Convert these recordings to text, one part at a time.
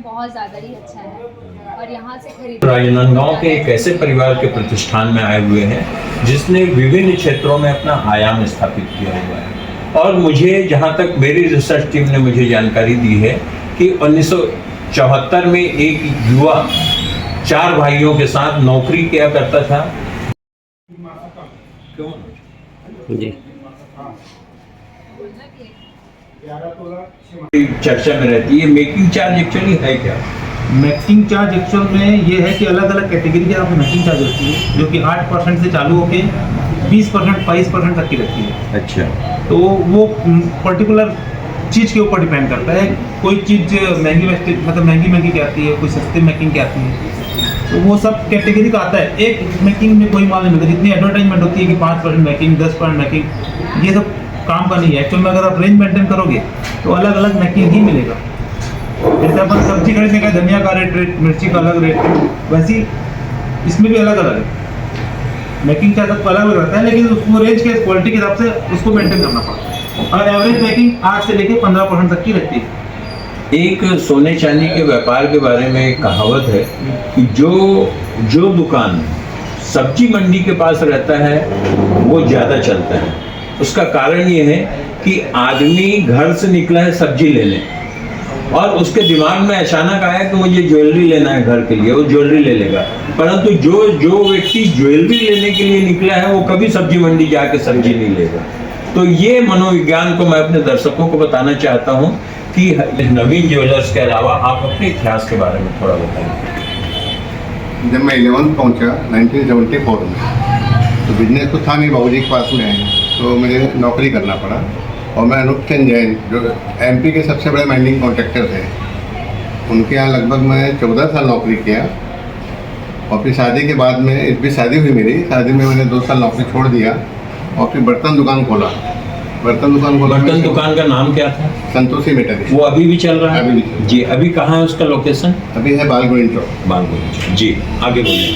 बहुत ज़्यादा ही अच्छा है और यहाँ से खरीद राजनांदगांव के एक ऐसे परिवार के प्रतिष्ठान में आए हुए हैं जिसने विभिन्न क्षेत्रों में अपना आयाम स्थापित किया हुआ है। और मुझे जहाँ तक मेरी रिसर्च टीम ने मुझे जानकारी दी है कि 1974 में एक युवा 4 भाइयों के साथ नौकरी किया करता था। जी चर्चा में रहती है, मेकिंग चार्ज एक्चुअली है क्या? मेकिंग चार्ज एक्चुअल में ये है कि अलग अलग कैटेगरी के आपको मेकिंग चार्ज होती है, जो कि 8% से चालू होके 20% 22% तक की रहती है। अच्छा, तो वो पर्टिकुलर चीज़ के ऊपर डिपेंड करता है। कोई चीज़ महंगी मतलब महंगी की आती है, कोई सस्ती मेकिंग की आती है, तो वो सब कैटेगरी का आता है। एक मेकिंग में कोई माल नहीं मिलता। जितनी एडवर्टाइजमेंट होती है कि 5% मेकिंग, 10% मेकिंग, ये सब काम का नहीं है। एक्चुअल में अगर आप रेंज मेंटेन करोगे तो अलग अलग मेकिंग ही मिलेगा। जैसे अपन सब्जी खरीदने का धनिया का रेट, मिर्ची का अलग रेट, वैसे इसमें भी अलग अलग है। मेकिंग चार्ज सबको अलग अलग रहता है, लेकिन उसको रेंज के क्वालिटी के हिसाब से उसको मेंटेन करना पड़ता है। और एवरेज मेकिंग 8 से लेके 15% तक की रहती है। एक सोने चांदी के व्यापार के बारे में एक कहावत है कि जो दुकान सब्जी मंडी के पास रहता है वो ज़्यादा चलता है। उसका कारण ये है कि आदमी घर से निकला है सब्जी लेने और उसके दिमाग में अचानक आया कि मुझे ज्वेलरी लेना है घर के लिए, वो ज्वेलरी ले लेगा। परंतु जो व्यक्ति ज्वेलरी लेने के लिए निकला है वो कभी सब्जी मंडी जाके सब्जी नहीं लेगा। तो ये मनोविज्ञान को मैं अपने दर्शकों को बताना चाहता हूँ कि नवीन ज्वेलर्स के अलावा आप अपने इतिहास के बारे में थोड़ा बताइए। जब मैं 11th पहुँचा 1974 में, तो बिजनेस तो था नहीं, बाबूजी के पास में है, तो मुझे नौकरी करना पड़ा। और मैं अनूप चंद जैन, जो MP के सबसे बड़े माइनिंग कॉन्ट्रैक्टर थे, उनके यहाँ लगभग मैं 14 साल नौकरी किया। और फिर शादी के बाद में, इस भी शादी हुई मेरी, शादी में मैंने 2 साल नौकरी छोड़ दिया और फिर बर्तन दुकान खोला। बर्तन दुकान का नाम क्या था? संतोषी मेटल। वो अभी भी चल रहा है? अभी भी चल रहा है। जी, अभी कहाँ है उसका लोकेशन? अभी है बालगुड़ी चौक। बालगुड़ी। जी, आगे बोलिए।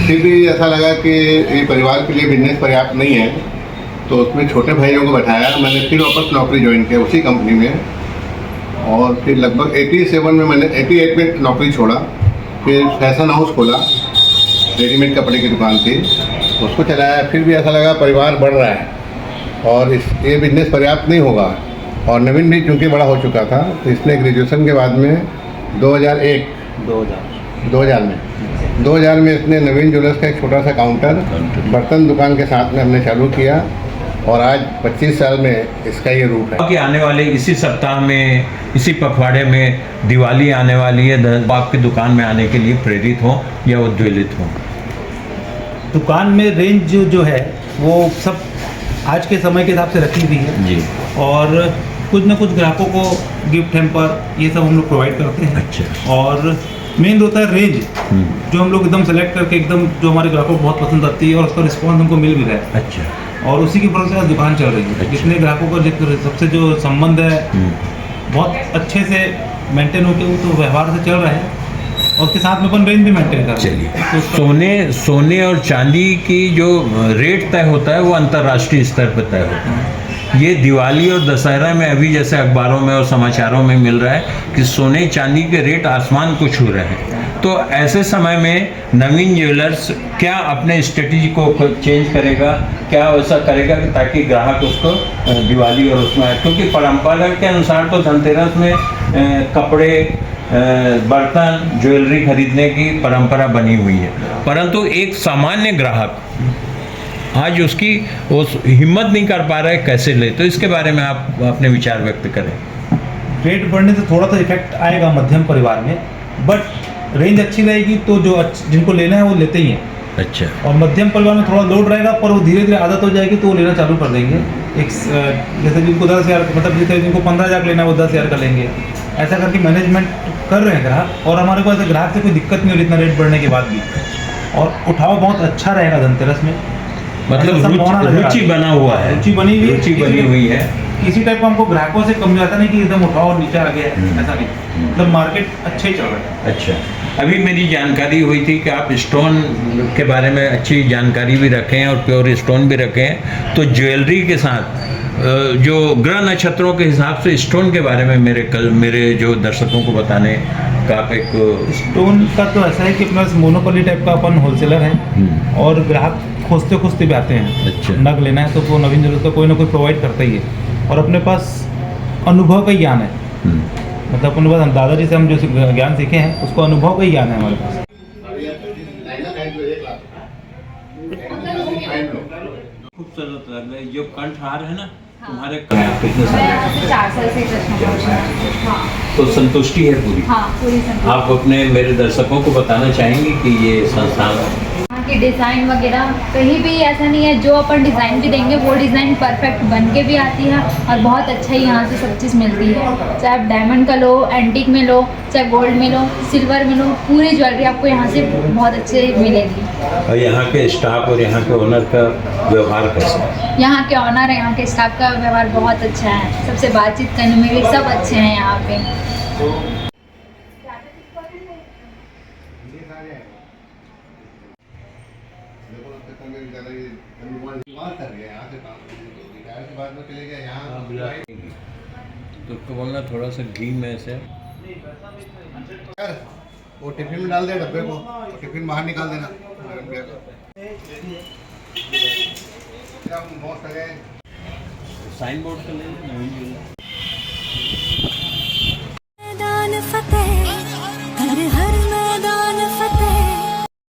फिर भी ऐसा लगा कि ये परिवार के लिए बिजनेस पर्याप्त नहीं है, तो उसमें छोटे भाइयों को बैठाया। मैंने फिर वापस नौकरी ज्वाइन किया उसी कंपनी में। और फिर लगभग 87 में मैंने 88 में नौकरी छोड़ा। फिर फैशन हाउस खोला, रेडीमेड कपड़े की दुकान थी, उसको चलाया। फिर भी ऐसा लगा परिवार बढ़ रहा है और ये बिजनेस पर्याप्त नहीं होगा। और नवीन भी चूँकि बड़ा हो चुका था, तो इसने ग्रेजुएशन के बाद में 2000 में इसने नवीन ज्वेलर्स का एक छोटा सा काउंटर बर्तन दुकान के साथ में हमने चालू किया। और आज 25 साल में इसका ये रूप है। कि आने वाले इसी सप्ताह में, इसी पखवाड़े में दिवाली आने वाली है, आपकी दुकान में आने के लिए प्रेरित हो या उद्वेलित हो? दुकान में रेंज जो है वो सब आज के समय के हिसाब से रखी हुई है जी। और कुछ ना कुछ ग्राहकों को गिफ्ट हैम्पर ये सब हम लोग प्रोवाइड करते हैं। अच्छा। और मेन होता है रेंज, जो हम लोग एकदम सेलेक्ट करके एकदम जो हमारे ग्राहकों को बहुत पसंद आती है और उसका रिस्पॉन्स हमको मिल भी रहा है। अच्छा। और उसी की भरोसे आज दुकान चल रही है। अच्छा। जितने ग्राहकों का सबसे जो संबंध है बहुत अच्छे से मेंटेन होकर वो तो व्यवहार से चल रहा है और उसके साथ में अपन रेंज भी मेंटेन कर रहे हैं। चलिए, सोने और चांदी की जो रेट तय होता है वो अंतर्राष्ट्रीय स्तर पर तय होता है। ये दिवाली और दशहरा में अभी जैसे अखबारों में और समाचारों में मिल रहा है कि सोने चांदी के रेट आसमान को छू रहे हैं। तो ऐसे समय में नवीन ज्वेलर्स क्या अपने स्ट्रेटजी को चेंज करेगा, क्या वैसा करेगा कि ताकि ग्राहक उसको दिवाली और उसमें, क्योंकि परंपरा के अनुसार तो धनतेरस में कपड़े, बर्तन, ज्वेलरी खरीदने की परंपरा बनी हुई है, परंतु एक सामान्य ग्राहक आज उसकी वो हिम्मत नहीं कर पा रहा है कैसे ले। तो इसके बारे में आप अपने विचार व्यक्त करें। रेट बढ़ने से थोड़ा सा इफेक्ट आएगा मध्यम परिवार में, बट रेंज अच्छी रहेगी तो जो जिनको लेना है वो लेते ही हैं। अच्छा। और मध्यम परिवार में थोड़ा लोड रहेगा, पर वो धीरे धीरे आदत हो जाएगी तो वो लेना चालू कर देंगे। एक जैसे जिनको 10,000 मतलब जैसे जिनको 15,000 लेना है वो 10,000 का लेंगे। ऐसा करके मैनेजमेंट कर रहे हैं ग्राहक। और हमारे को ऐसे ग्राहक से कोई दिक्कत नहीं हो रही इतना रेट बढ़ने के बाद भी। और उठाव बहुत अच्छा रहेगा धनतेरस में, मतलब रुचि बना हुआ है, रुचि बनी हुई है। किसी टाइप का हमको ग्राहकों से कम जाता नहीं कि एकदम उठाओ और नीचे आ गया है, ऐसा नहीं। मतलब मार्केट अच्छा ही चल रहा है। अच्छा, अभी मेरी जानकारी हुई थी कि आप स्टोन के बारे में अच्छी जानकारी भी रखें और प्योर स्टोन भी रखें, तो ज्वेलरी के साथ जो ग्रह नक्षत्रों के हिसाब से स्टोन के बारे में मेरे जो दर्शकों को बताने का आप एक स्टोन का तो ऐसा है कि अपने पास मोनोपोली टाइप का अपन होलसेलर है और ग्राहक खोजते खोजते भी आते हैं। अच्छा। नग लेना है तो वो नवीन जरूरत का कोई ना कोई प्रोवाइड करता ही है और अपने पास अनुभव का ज्ञान है। मतलब अपने पास हम दादाजी से हम जो ज्ञान सीखे हैं उसको अनुभव का ही ज्ञान है हमारे पास। खूबसूरत लग रहा है। जो कंठहार है ना हाँ। तुम्हारे कितने मैं साल यहाँ से 4 साल से कृष्ण पहुँची। हाँ तो संतुष्टि है पूरी। हाँ पूरी संतुष्टि। आप अपने मेरे दर्शकों को बताना चाहेंगे कि ये संस्थान यहाँ की डिज़ाइन वगैरह कहीं भी ऐसा नहीं है, जो अपन डिज़ाइन भी देंगे वो डिज़ाइन परफेक्ट बन के भी आती है और बहुत अच्छा ही यहाँ से सब चीज़ मिलती है। चाहे आप डायमंड का लो, एंटीक में लो, चाहे गोल्ड में लो, सिल्वर में लो, पूरी ज्वेलरी आपको यहाँ से बहुत अच्छे मिलेगी। और यहाँ के स्टाफ और यहाँ के ओनर का व्यवहार कैसा है? यहाँ के ऑनर, यहाँ के स्टाफ का व्यवहार बहुत अच्छा है, सबसे बातचीत करने में भी सब अच्छे हैं यहाँ पे। तो उसको बोलना थोड़ा सा घी में से वो टिफिन में डाल दे डब्बे को, टिफिन बाहर निकाल देना। साइन बोर्ड का ले